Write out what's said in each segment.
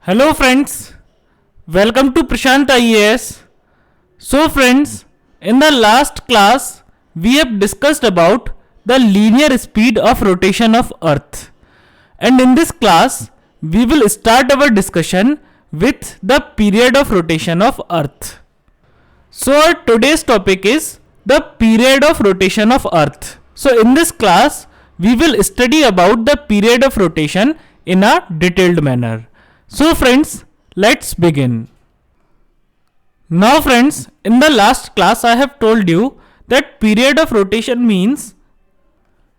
Hello friends, welcome to Prashant IAS. So friends, in the last class we have discussed about the linear speed of rotation of earth, and in this class we will start our discussion with the period of rotation of earth. So our today's topic is the period of rotation of earth. So in this class we will study about the period of rotation in a detailed manner. So friends, let's begin. Now friends, in the last class I have told you that period of rotation means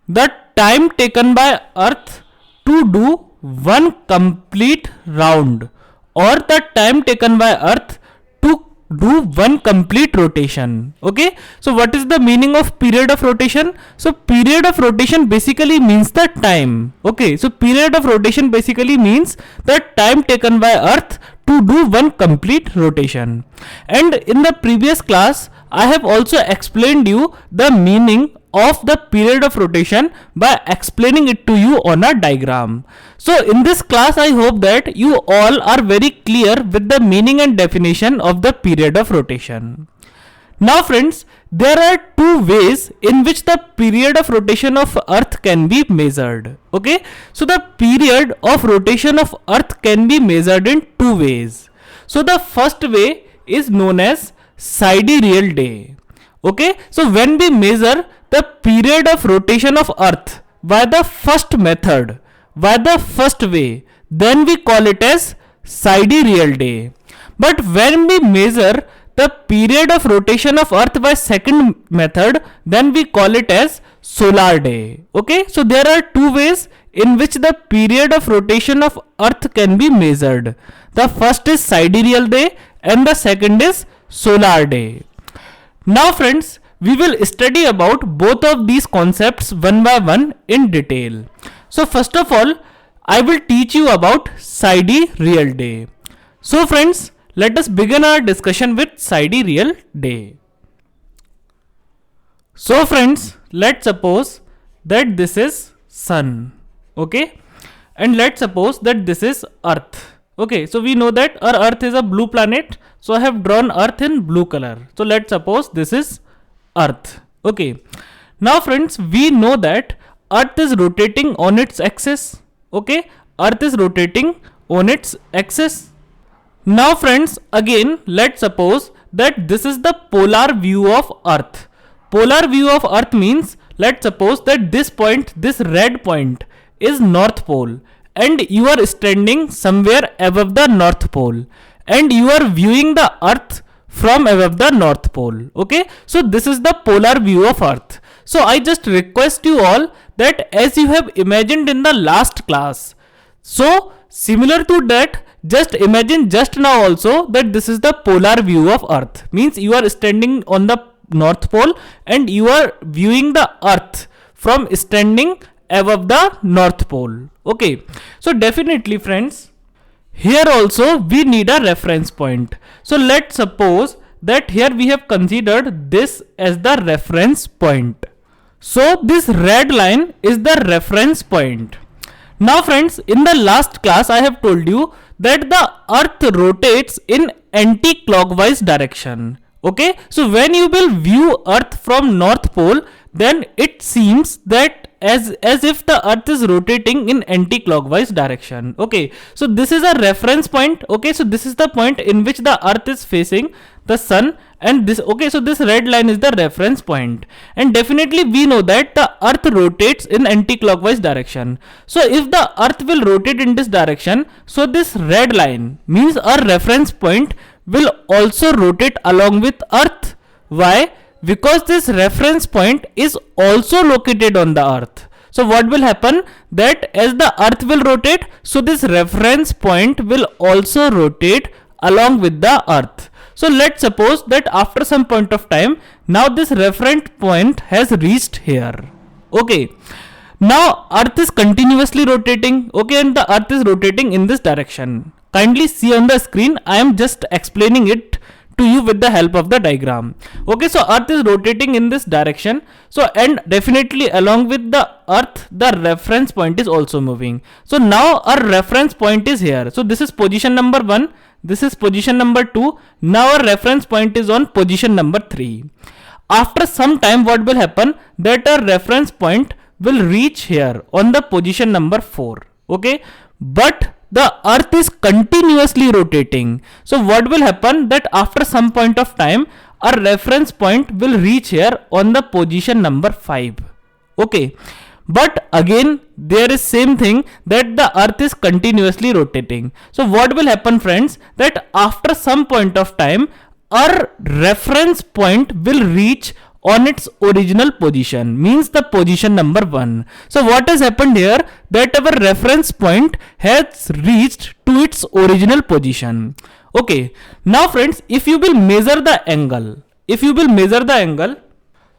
the time taken by earth to do one complete round, or the time taken by earth to do one complete rotation. Okay, so what is the meaning of period of rotation? So period of rotation basically means the time. Okay, so period of rotation basically means the time taken by earth to do one complete rotation. And in the previous class I have also explained you the meaning of the period of rotation by explaining it to you on a diagram. So in this class I hope that you all are very clear with the meaning and definition of the period of rotation. Now friends, there are two ways in which the period of rotation of earth can be measured. Okay, so the period of rotation of earth can be measured in two ways. So the first way is known as sidereal day. Okay, so when we measure the period of rotation of earth by the first method, by the first way, then we call it as sidereal day. But when we measure the period of rotation of earth by second method, then we call it as solar day. Okay, so there are two ways in which the period of rotation of earth can be measured. The first is sidereal day and the second is solar day. Now friends, we will study about both of these concepts one by one in detail. So first of all, I will teach you about sidereal day. So friends, let us begin our discussion with sidereal day. So friends, let's suppose that this is sun. Okay, and let's suppose that this is earth. Okay, so we know that our earth is a blue planet, so I have drawn earth in blue color. So let's suppose this is earth. Okay, now friends, we know that earth is rotating on its axis. Okay, earth is rotating on its axis. Now friends, again let's suppose that this is the polar view of earth. Polar view of earth means, let's suppose that this point, this red point is north pole, and you are standing somewhere above the north pole, and you are viewing the earth from above the north pole. Okay, so this is the polar view of earth. So I just request you all that as you have imagined in the last class, so similar to that, just imagine just now also that this is the polar view of earth. Means you are standing on the north pole and you are viewing the earth from standing above the north pole. Okay, so definitely friends, here also we need a reference point. So let's suppose that here we have considered this as the reference point. So this red line is the reference point. Now friends, in the last class I have told you that the earth rotates in anti-clockwise direction. Okay, so when you will view earth from north pole, then it seems that as if the earth is rotating in anti-clockwise direction. Okay, so this is a reference point. Okay, so this is the point in which the earth is facing the sun, and this, okay, so this red line is the reference point, and definitely we know that the earth rotates in anti-clockwise direction. So if the earth will rotate in this direction, so this red line means our reference point will also rotate along with earth. Why? Because this reference point is also located on the earth. So what will happen, that as the earth will rotate, so this reference point will also rotate along with the earth. So let's suppose that after some point of time, now this reference point has reached here. Okay, now earth is continuously rotating. Okay, and the earth is rotating in this direction. Kindly see on the screen, I am just explaining it to you with the help of the diagram. Okay, so earth is rotating in this direction. So, and definitely along with the earth, the reference point is also moving. So now our reference point is here. So this is position number 1. This is position number 2. Now our reference point is on position number 3. After some time, what will happen? That our reference point will reach here on the position number 4. Okay, but the earth is continuously rotating. So what will happen? That after some point of time, our reference point will reach here on the position number 5. Okay, but again there is same thing, that the earth is continuously rotating. So what will happen, friends? That after some point of time, our reference point will reach on its original position, means the position number 1. So what has happened here? That our reference point has reached to its original position. Okay, now friends, if you will measure the angle,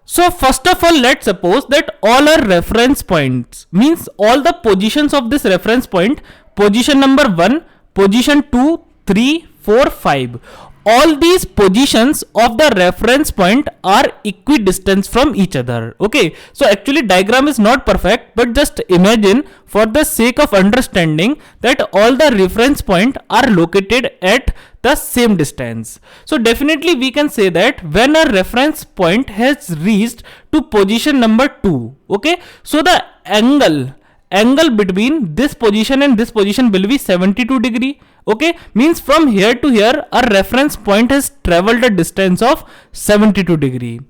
so first of all, let's suppose that all our reference points, means all the positions of this reference point, position number 1, position 2, 3, 4, 5, all these positions of the reference point are equidistant from each other. Okay, so actually diagram is not perfect, but just imagine for the sake of understanding that all the reference point are located at the same distance. So definitely we can say that when a reference point has reached to position number 2, okay, so the angle between this position and this position will be 72 degree. Okay, means from here to here our reference point has traveled a distance of 72 degree.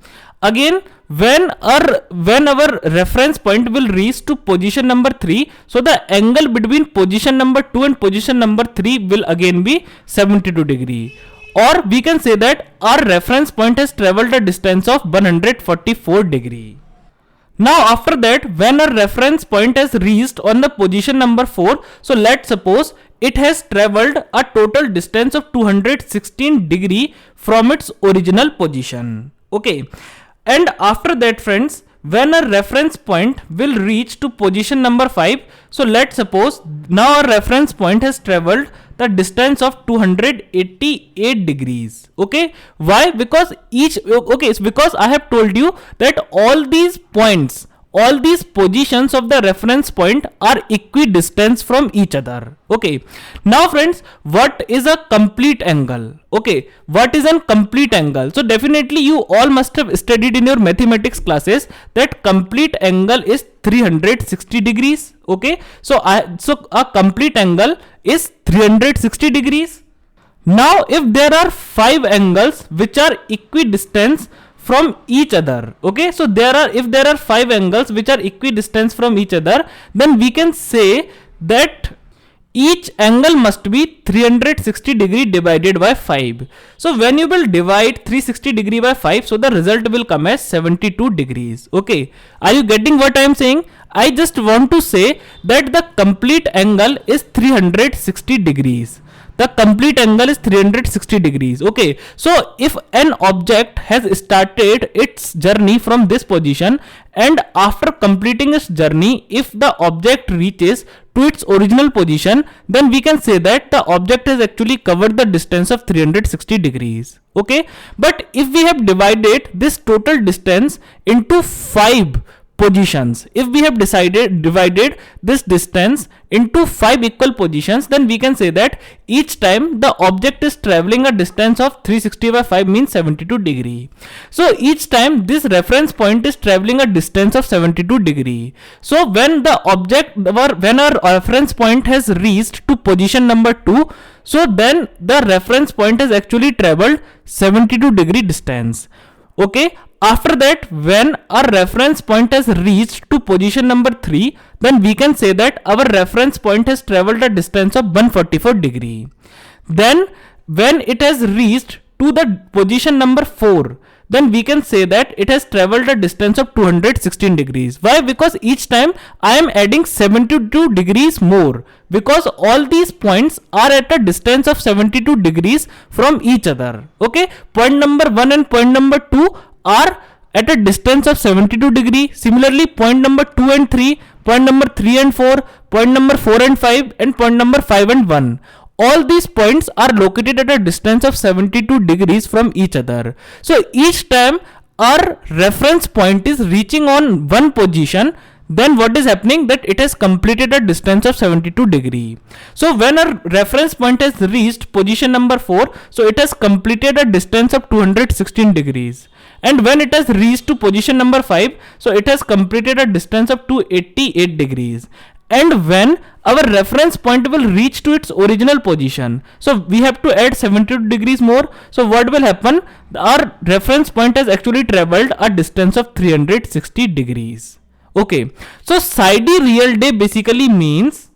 Again, when our reference point will reach to position number 3, so the angle between position number 2 and position number 3 will again be 72 degree. Or we can say that our reference point has traveled a distance of 144 degree. Now after that, when our reference point has reached on the position number 4, so let's suppose it has traveled a total distance of 216 degree from its original position. Okay, and after that, friends, when a reference point will reach to position number 5, so let's suppose now our reference point has traveled the distance of 288 degrees. Okay, why? Because it's because I have told you that all these points, all these positions of the reference point are equidistant from each other. Okay, now friends, what is a complete angle? Okay, what is a complete angle? So definitely you all must have studied in your mathematics classes that complete angle is 360 degrees. Okay, so a complete angle is 360 degrees. Now if there are 5 angles which are equidistant from each other, okay, so if there are 5 angles which are equidistant from each other, then we can say that each angle must be 360 degree divided by 5. So when you will divide 360 degree by 5, so the result will come as 72 degrees. Okay, are you getting what I am saying? I just want to say that the complete angle is 360 degrees. The complete angle is 360 degrees. Okay, so if an object has started its journey from this position, and after completing its journey, if the object reaches to its original position, then we can say that the object has actually covered the distance of 360 degrees. Okay, but if we have divided this total distance into 5 positions, if we have divided this distance into 5 equal positions, then we can say that each time the object is traveling a distance of 360 by 5 means 72 degree. So each time this reference point is traveling a distance of 72 degree. So when our reference point has reached to position number 2, so then the reference point has actually traveled 72 degree distance. Okay, after that, when our reference point has reached to position number 3, then we can say that our reference point has traveled a distance of 144 degree. Then when it has reached to the position number 4, then we can say that it has traveled a distance of 216 degrees. Why? Because each time I am adding 72 degrees more, because all these points are at a distance of 72 degrees from each other. Okay, point number 1 and point number 2 are at a distance of 72 degree. Similarly, point number 2 and 3, point number 3 and 4, point number 4 and 5, and point number 5 and 1, all these points are located at a distance of 72 degrees from each other. So each time our reference point is reaching on one position, then what is happening, that it has completed a distance of 72 degree. So when our reference point has reached position number 4, so it has completed a distance of 216 degrees. And when it has reached to position number 5, so it has completed a distance of 288 degrees. And when our reference point will reach to its original position, so we have to add 72 degrees more. So what will happen, our reference point has actually traveled a distance of 360 degrees. Okay, so sidereal day basically means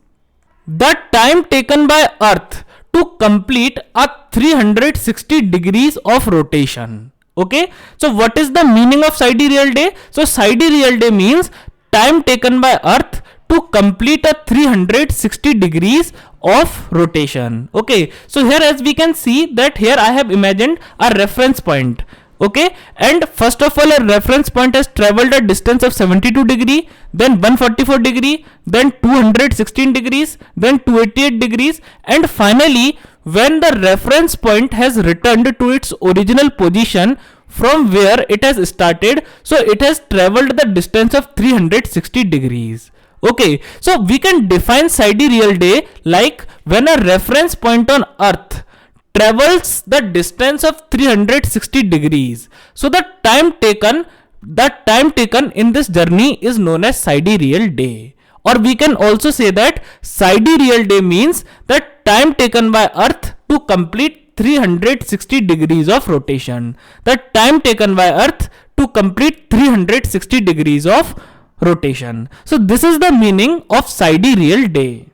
the time taken by Earth to complete a 360 degrees of rotation. Okay, so what is the meaning of sidereal day? So sidereal day means time taken by Earth to complete a 360 degrees of rotation. Okay, so here as we can see that here I have imagined a reference point. Okay, and first of all a reference point has traveled a distance of 72 degree, then 144 degree, then 216 degrees, then 288 degrees, and finally when the reference point has returned to its original position from where it has started, so it has traveled the distance of 360 degrees. Okay, so we can define sidereal day like when a reference point on Earth travels the distance of 360 degrees. So the time taken in this journey is known as sidereal day. Or we can also say that sidereal day means the time taken by Earth to complete 360 degrees of rotation. The time taken by Earth to complete 360 degrees of rotation. So this is the meaning of sidereal day.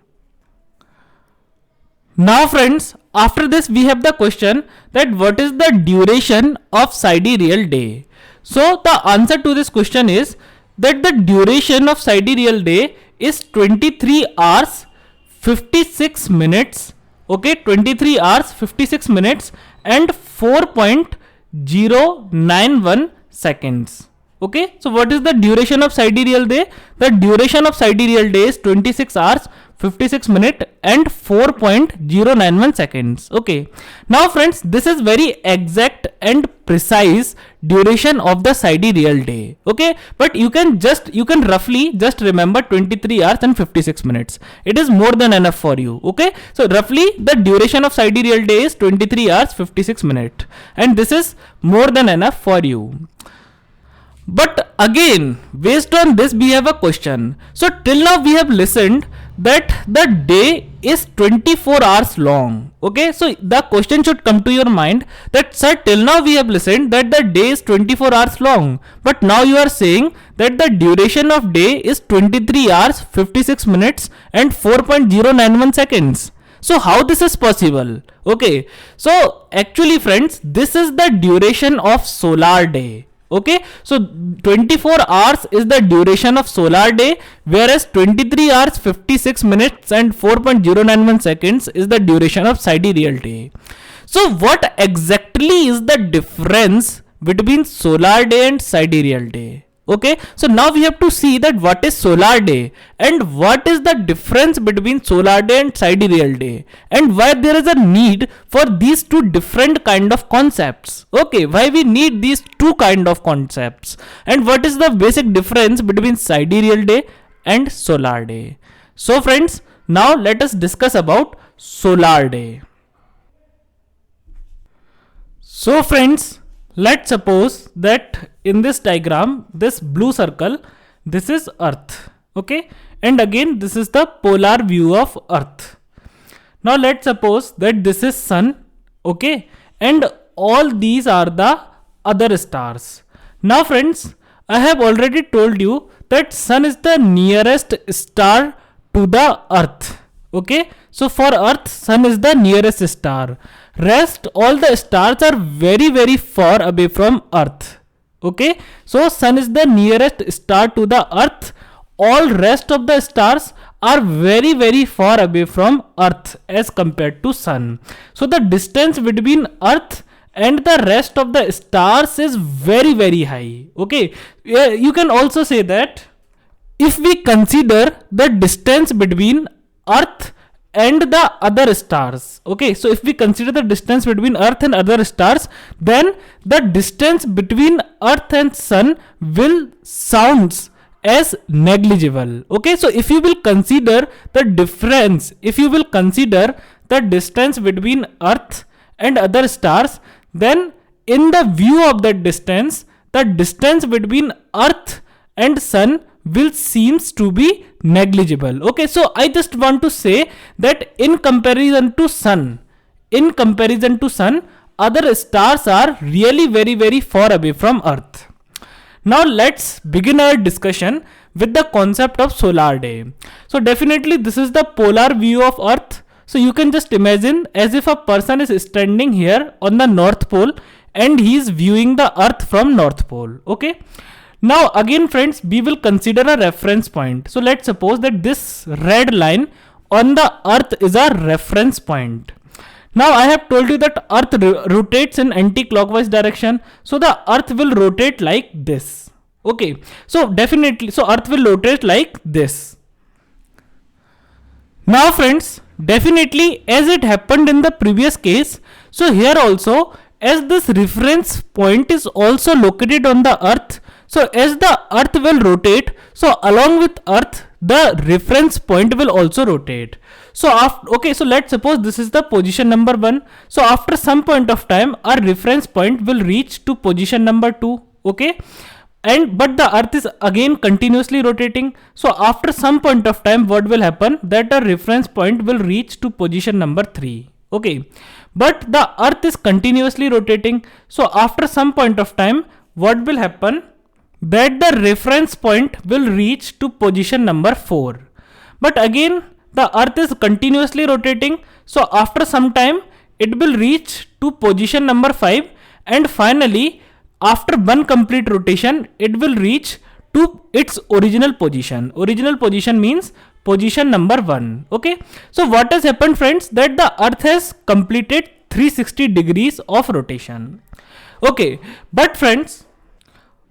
Now friends, after this we have the question that what is the duration of sidereal day. So the answer to this question is that the duration of sidereal day is 23 hours 56 minutes. Okay, 23 hours 56 minutes and 4.091 seconds. Okay, so what is the duration of sidereal day? The duration of sidereal day is 26 hours 56 minutes and 4.091 seconds. Okay, now friends, this is very exact and precise duration of the sidereal day. Okay, but you can roughly just remember 23 hours and 56 minutes. It is more than enough for you. Okay, so roughly the duration of sidereal day is 23 hours 56 minutes, and this is more than enough for you. But again, based on this we have a question. So till now we have listened that the day is 24 hours long. Okay, so the question should come to your mind that sir, till now we have listened that the day is 24 hours long, but now you are saying that the duration of day is 23 hours 56 minutes and 4.091 seconds. So how this is possible? Okay, so actually friends, this is the duration of solar day. Okay, so 24 hours is the duration of solar day, whereas 23 hours 56 minutes and 4.091 seconds is the duration of sidereal day. So what exactly is the difference between solar day and sidereal day? Okay, so now we have to see that what is solar day and what is the difference between solar day and sidereal day, and why there is a need for these two different kind of concepts. Okay, why we need these two kind of concepts, and what is the basic difference between sidereal day and solar day. So friends, now let us discuss about solar day. So friends, let's suppose that in this diagram, this blue circle, this is Earth. Okay, and again this is the polar view of Earth. Now let's suppose that this is Sun. Okay, and all these are the other stars. Now friends, I have already told you that Sun is the nearest star to the Earth. Okay, so for Earth, Sun is the nearest star. Rest all the stars are very far away from Earth. Okay, so Sun is the nearest star to the Earth. All rest of the stars are very far away from Earth as compared to Sun. So the distance between Earth and the rest of the stars is very high. Okay, you can also say that if we consider the distance between Earth and the other stars. Okay, so if we consider the distance between earth and other stars, then the distance between earth and sun will sounds as negligible. Okay, so if you will consider the difference, if you will consider the distance between earth and other stars, then in the view of that distance, the distance between earth and sun will seems to be negligible. Okay, so I just want to say that in comparison to sun, other stars are really very far away from earth. Now let's begin our discussion with the concept of solar day. So definitely this is the polar view of earth. So you can just imagine as if a person is standing here on the north pole and he is viewing the earth from north pole. Okay, now again friends, we will consider a reference point. So let's suppose that this red line on the earth is a reference point. Now I have told you that earth rotates in anti-clockwise direction, so the earth will rotate like this. Okay, so definitely, so earth will rotate like this. Now friends, definitely as it happened in the previous case, so here also, as this reference point is also located on the earth, so as the earth will rotate, so along with earth, the reference point will also rotate. So okay, so let's suppose this is the position number 1. So after some point of time, our reference point will reach to position number 2. Okay, and but the earth is again continuously rotating. So after some point of time, what will happen? That a reference point will reach to position number 3. Okay, but the earth is continuously rotating. So after some point of time, what will happen? That the reference point will reach to position number 4. But again, the earth is continuously rotating. So after some time, it will reach to position number 5. And finally, after one complete rotation, it will reach to its original position. Original position means position number 1. Okay. So what has happened friends? That the earth has completed 360 degrees of rotation. Okay. But friends,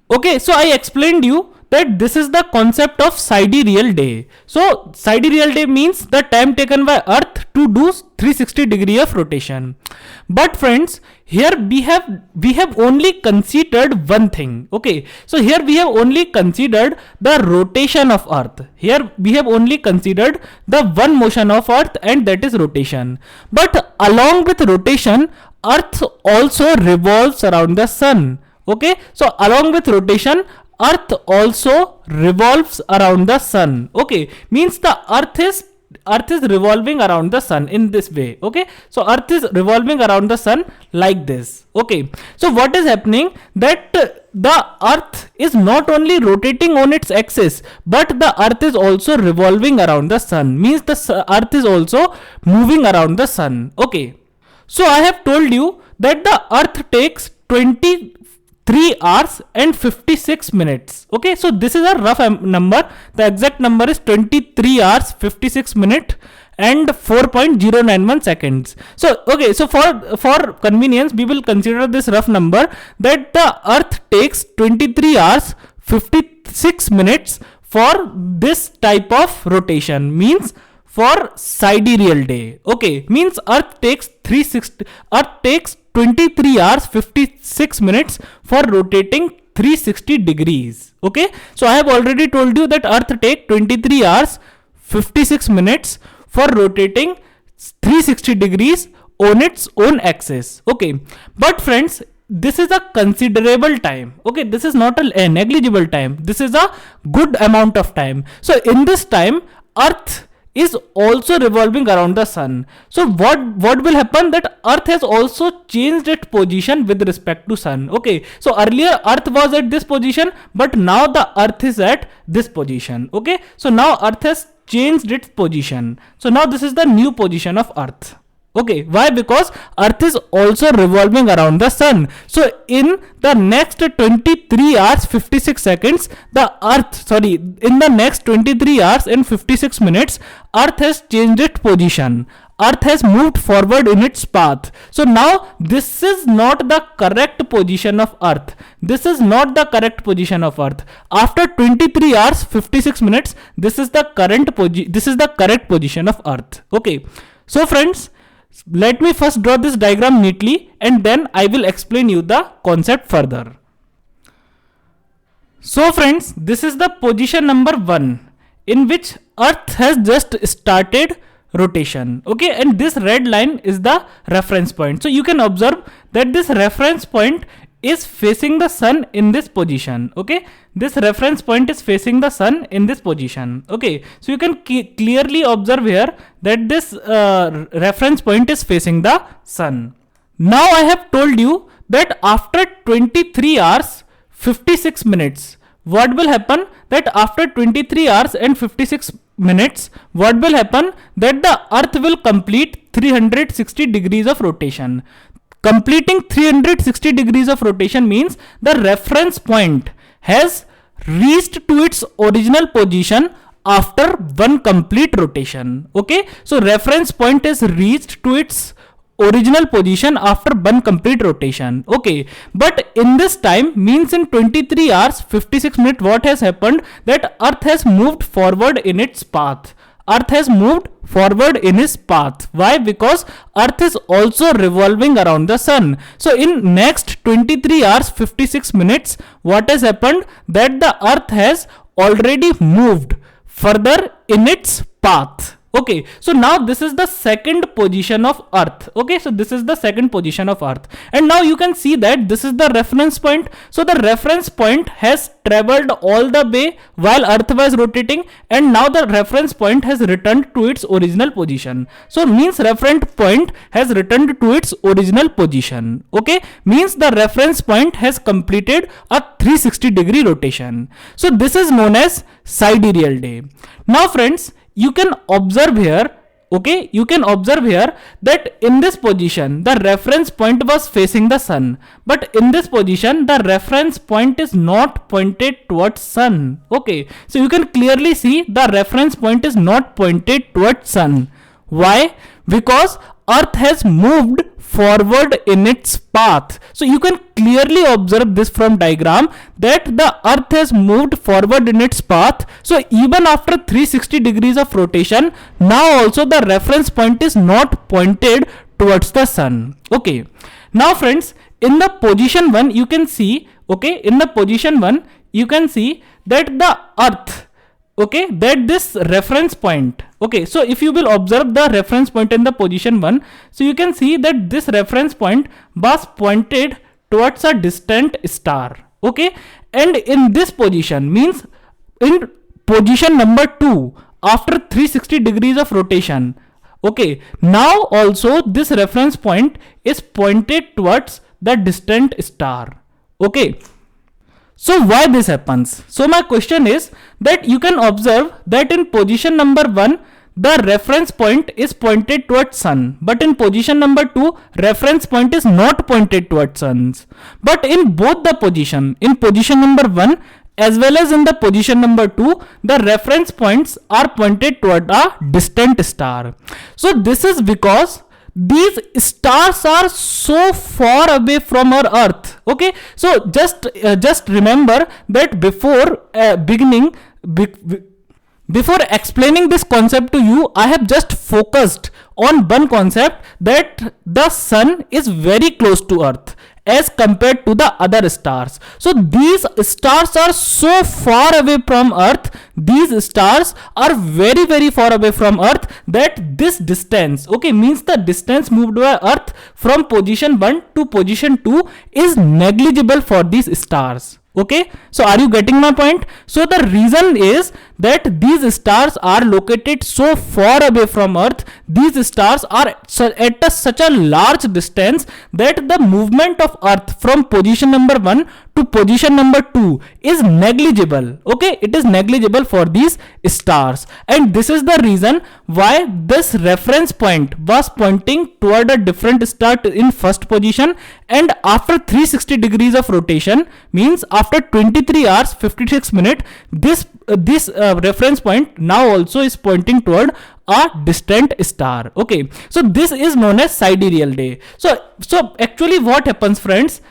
okay, so I explained you that this is the concept of sidereal day. So sidereal day means the time taken by earth to do 360 degree of rotation. But friends, here we have only considered one thing. Okay, so here we have only considered the rotation of earth. Here we have only considered the one motion of earth, and that is rotation. But along with rotation, earth also revolves around the sun. Okay, so along with rotation, earth also revolves around the sun. Okay, means the earth is revolving around the sun in this way. Okay, so earth is revolving around the sun like this. Okay, so what is happening? That the earth is not only rotating on its axis, but the earth is also revolving around the sun. Means the earth is also moving around the sun. Okay, so I have told you that the earth takes 23 hours and 56 minutes. Okay, so this is a rough number. The exact number is 23 hours 56 minutes and 4.091 seconds. So okay, so for convenience, we will consider this rough number that the earth takes 23 hours 56 minutes for this type of rotation, means for sidereal day. Okay, means earth takes 23 hours 56 minutes for rotating 360 degrees. Okay, so I have already told you that earth take 23 hours 56 minutes for rotating 360 degrees on its own axis. Okay, but friends, this is a considerable time. Okay, this is not a negligible time. This is a good amount of time. So in this time, earth is also revolving around the sun. So what will happen? That earth has also changed its position with respect to sun. Okay, so earlier earth was at this position, but now the earth is at this position. Okay, so now earth has changed its position. So now this is the new position of earth. Okay, why? Because earth is also revolving around the sun. So in the next 23 hours 56 seconds, in the next 23 hours and 56 minutes, earth has changed its position. earth has moved forward in its path. So now this is not the correct position of earth. This is not the correct position of earth. After 23 hours 56 minutes, this is the correct position of earth. Okay, so friends, let me first draw this diagram neatly and then I will explain you the concept further. So friends, this is the position number 1 in which earth has just started rotation. Okay, and this red line is the reference point. So you can observe that this reference point is facing the sun in this position. Okay, this reference point is facing the sun in this position. Okay, so you can clearly observe here that this reference point is facing the sun. Now I have told you that after 23 hours 56 minutes, what will happen? That after 23 hours and 56 minutes, what will happen? That the earth will complete 360 degrees of rotation. Completing 360 degrees of rotation means the reference point has reached to its original position after one complete rotation. Okay, so reference point is reached to its original position after one complete rotation. Okay, but in this time, means in 23 hours 56 minutes, what has happened? That earth has moved forward in its path. Earth has moved forward in its path. Why? Because earth is also revolving around the sun. So in next 23 hours 56 minutes, what has happened? That the earth has already moved further in its path. Okay, so now this is the second position of earth. Okay, so this is the second position of earth, and now you can see that this is the reference point. So the reference point has traveled all the way while earth was rotating, and now the reference point has returned to its original position. So means reference point has returned to its original position. Okay, means the reference point has completed a 360 degree rotation. So this is known as sidereal day. Now friends, you can observe here, okay, you can observe here that in this position the reference point was facing the sun, but in this position the reference point is not pointed towards sun. Okay, so you can clearly see the reference point is not pointed towards sun. Why? Because earth has moved forward in its path. So you can clearly observe this from diagram that the earth has moved forward in its path. So even after 360 degrees of rotation, now also the reference point is not pointed towards the sun. Okay, now friends, in the position 1 you can see, okay, in the position 1 you can see that the earth, okay, that this reference point, okay, so if you will observe the reference point in the position 1, so you can see that this reference point was pointed towards a distant star. Okay, and in this position, means in position number 2 after 360 degrees of rotation, okay, now also this reference point is pointed towards the distant star. Okay, so why this happens? So my question is that you can observe that in position number 1 the reference point is pointed towards sun, but in position number 2 reference point is not pointed towards sun. But in both the position, in position number 1 as well as in the position number 2, the reference points are pointed toward a distant star. So this is because these stars are so far away from our earth. Okay, so just remember that before before explaining this concept to you, I have just focused on one concept, that the sun is very close to earth as compared to the other stars. So these stars are so far away from earth, these stars are very very far away from earth, that this distance, okay, means the distance moved by earth from position 1 to position 2 is negligible for these stars. Okay, so are you getting my point? So the reason is that these stars are located so far away from earth, these stars are at such a large distance that the movement of earth from position number 1 to position number 2 is negligible. Okay, it is negligible for these stars, and this is the reason why this reference point was pointing toward a different star in first position, and after 360 degrees of rotation, means after 23 hours 56 minutes, this reference point now also is pointing toward a distant star. Okay, so this is known as sidereal day. So actually what happens, friends,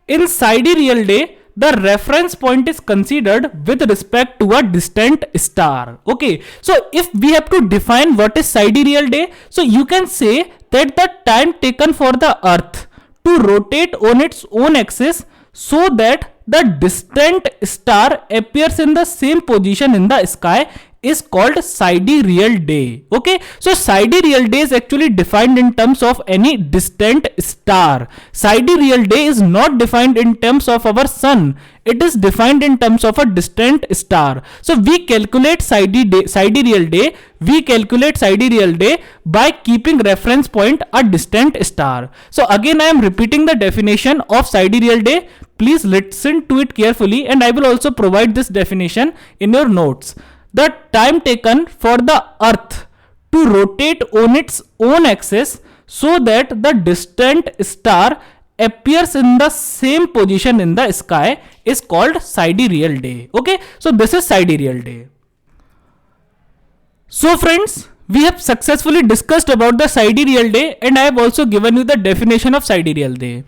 in sidereal day, the reference point is considered with respect to a distant star. Okay, so if we have to define what is sidereal day, so you can say that the time taken for the earth to rotate on its own axis so that the distant star appears in the same position in the sky is called sidereal day. Okay, so sidereal day is actually defined in terms of any distant star. Sidereal day is not defined in terms of our sun. It is defined in terms of a distant star. So we calculate sidereal day. We calculate sidereal day by keeping reference point a distant star. So again, I am repeating the definition of sidereal day. Please listen to it carefully, and I will also provide this definition in your notes. The time taken for the earth to rotate on its own axis so that the distant star appears in the same position in the sky is called sidereal day. Okay, so this is sidereal day. So friends, we have successfully discussed about the sidereal day, and I have also given you the definition of sidereal day.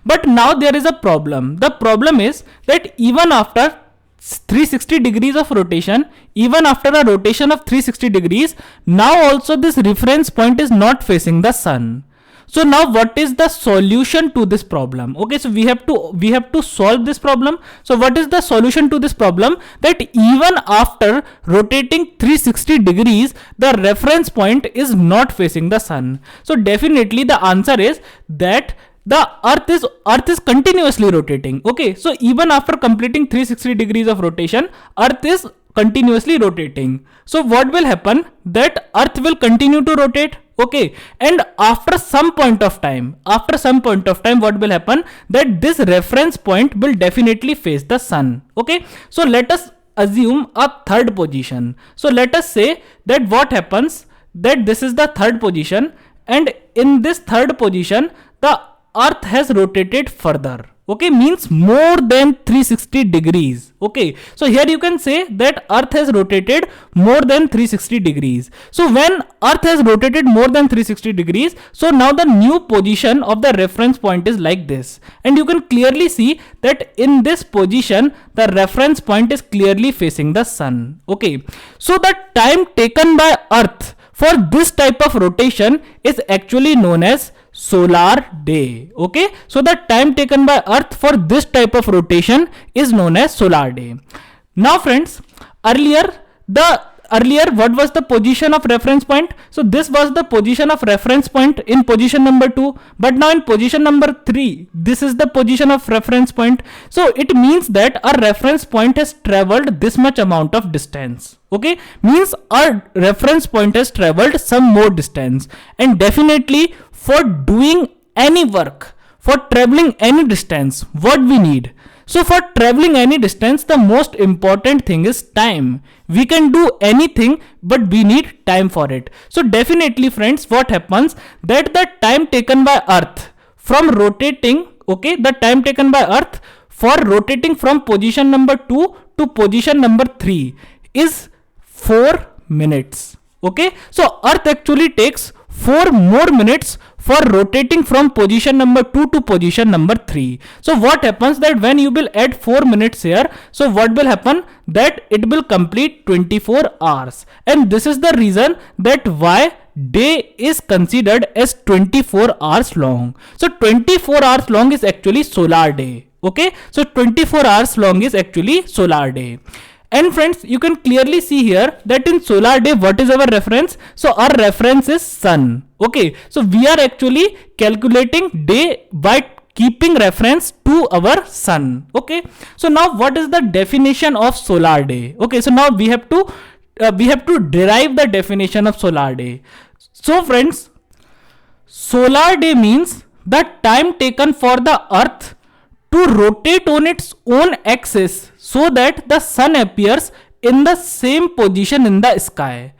But now there is a problem. The problem is that even after 360 degrees of rotation, even after a rotation of 360 degrees, now also this reference point is not facing the sun. So now what is the solution to this problem? Okay, so we have to solve this problem. So what is the solution to this problem? That even after rotating 360 degrees, the reference point is not facing the sun. So definitely the answer is that the earth is continuously rotating. Okay, so even after completing 360 degrees of rotation, earth is continuously rotating. So what will happen? That earth will continue to rotate. Okay, and after some point of time, what will happen? That this reference point will definitely face the sun. Okay, so let us assume a third position. So let us say that what happens, that this is the third position, and in this third position the earth has rotated further. Okay, means more than 360 degrees. Okay, so here you can say that earth has rotated more than 360 degrees. So when earth has rotated more than 360 degrees, so now the new position of the reference point is like this, and you can clearly see that in this position the reference point is clearly facing the sun. Okay, so the time taken by earth for this type of rotation is actually known as solar day. Okay, so the time taken by earth for this type of rotation is known as solar day. Now friends, earlier what was the position of reference point? So this was the position of reference point in position number 2, but now in position number 3 this is the position of reference point. So it means that our reference point has traveled this much amount of distance. Okay, means our reference point has traveled some more distance, and definitely for doing any work, for traveling any distance, what we need? So for traveling any distance, the most important thing is time. We can do anything, but we need time for it. So definitely friends, what happens, that the time taken by earth from rotating, okay, the time taken by earth for rotating from position number 2 to position number 3 is 4 minutes. Okay, so earth actually takes 4 more minutes for rotating from position number 2 to position number 3. So what happens, that when you will add 4 minutes here, so what will happen, that it will complete 24 hours. And this is the reason that why day is considered as 24 hours long. So 24 hours long is actually solar day. Okay, so 24 hours long is actually solar day. And friends, you can clearly see here that in solar day, what is our reference? So our reference is sun. Okay, so we are actually calculating day by keeping reference to our sun. Okay, so now what is the definition of solar day? Okay, so now we have to derive the definition of solar day. So friends, solar day means the time taken for the earth to rotate on its own axis so that the sun appears in the same position in the sky.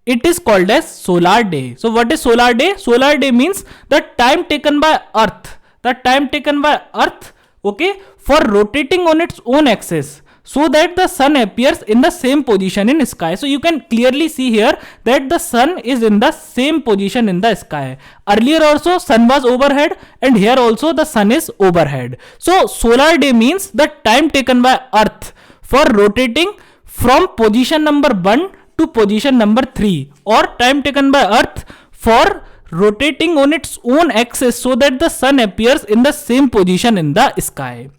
It is called as solar day. So what is solar day? Solar day means the time taken by earth. The time taken by earth, okay, for rotating on its own axis so that the sun appears in the same position in sky. So you can clearly see here that the sun is in the same position in the sky. Earlier also sun was overhead, and here also the sun is overhead. So solar day means the time taken by earth for rotating from position number 1 to position number 3, or time taken by earth for rotating on its own axis so that the sun appears in the same position in the sky.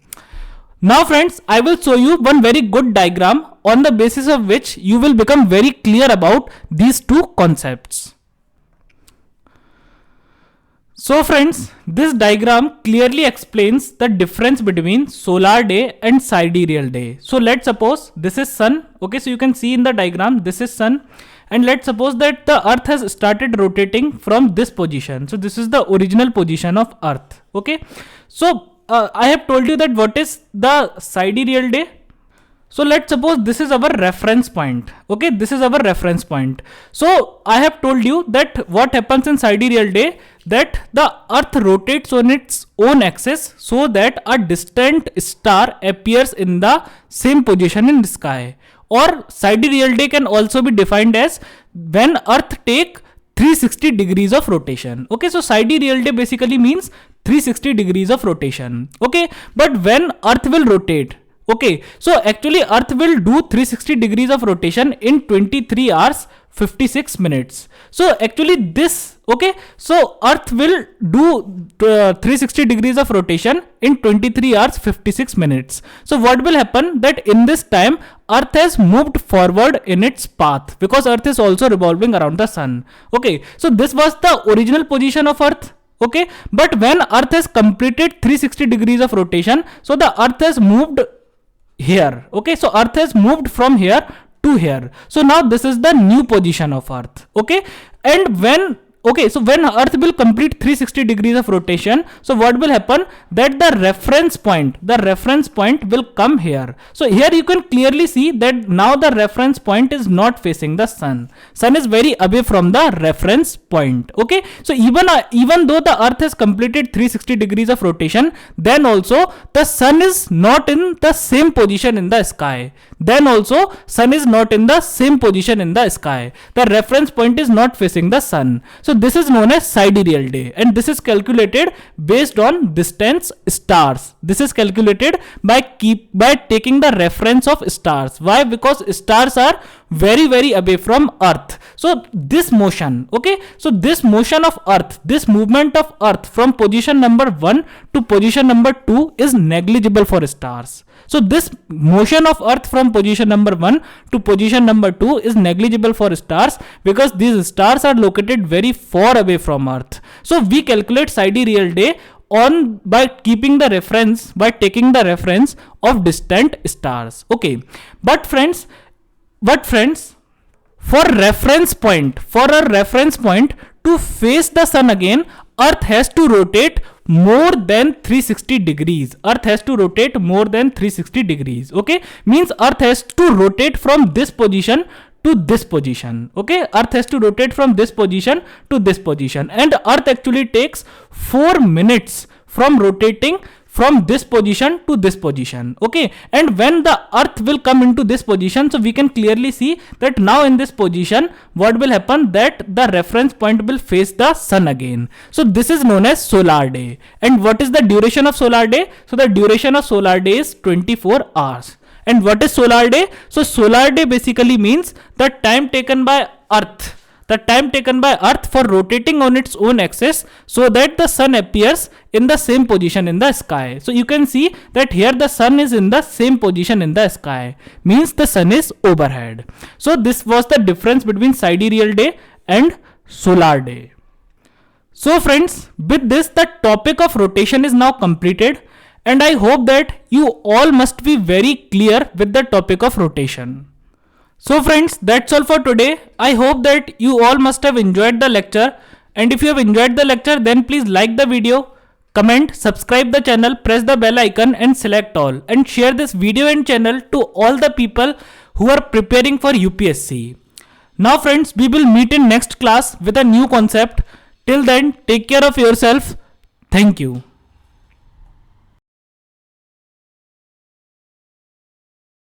Now friends, I will show you one very good diagram on the basis of which you will become very clear about these two concepts. So friends, this diagram clearly explains the difference between solar day and sidereal day. So let's suppose this is sun. Okay, so you can see in the diagram this is sun, and let's suppose that the earth has started rotating from this position. So this is the original position of earth. Okay, so I have told you that what is the sidereal day. So let's suppose this is our reference point. Okay, this is our reference point. So I have told you that what happens in sidereal day, that the earth rotates on its own axis so that a distant star appears in the same position in the sky. Or sidereal day can also be defined as when earth take 360 degrees of rotation. Okay, so sidereal day basically means 360 degrees of rotation. Okay, but when earth will rotate, okay, so actually earth will do 360 degrees of rotation in 23 hours 56 minutes. So actually this, okay, so earth will do 360 degrees of rotation in 23 hours 56 minutes. So what will happen, that in this time earth has moved forward in its path, because earth is also revolving around the sun. Okay, so this was the original position of earth. Okay, but when earth has completed 360 degrees of rotation, so the earth has moved here. Okay, so earth has moved from here to here. So now this is the new position of earth. Okay, and when, okay, so when earth will complete 360 degrees of rotation, so what will happen, that the reference point will come here. So here you can clearly see that now the reference point is not facing the sun. Sun is very away from the reference point. Okay, so even though the earth has completed 360 degrees of rotation, then also the sun is not in the same position in the sky. Then also sun is not in the same position in the sky. The reference point is not facing the sun. So this is known as sidereal day, and this is calculated based on distance stars. This is calculated by taking the reference of stars. Why? Because stars are very away from earth. So this motion, okay, so this motion of earth, this movement of earth from position number 1 to position number 2 is negligible for stars. So this motion of earth from position number 1 to position number 2 is negligible for stars, because these stars are located very far away from earth. So we calculate sidereal day by taking the reference of distant stars. Okay, but friends, for a reference point to face the sun again, earth has to rotate more than 360 degrees. Earth has to rotate more than 360 degrees. Okay, means earth has to rotate from this position to this position. Okay, earth has to rotate from this position to this position, and earth actually takes 4 minutes from rotating from this position to this position. Okay, and when the earth will come into this position, so we can clearly see that now in this position what will happen, that the reference point will face the sun again. So this is known as solar day. And what is the duration of solar day? So the duration of solar day is 24 hours. And what is solar day? So solar day basically means the time taken by earth for rotating on its own axis so that the sun appears in the same position in the sky. So you can see that here the sun is in the same position in the sky, means the sun is overhead. So this was the difference between sidereal day and solar day. So friends, with this the topic of rotation is now completed, and I hope that you all must be very clear with the topic of rotation. So friends, that's all for today. I hope that you all must have enjoyed the lecture, and if you have enjoyed the lecture, then please like the video, comment, subscribe the channel, press the bell icon and select all, and share this video and channel to all the people who are preparing for UPSC. Now friends, we will meet in next class with a new concept. Till then, take care of yourself. Thank you.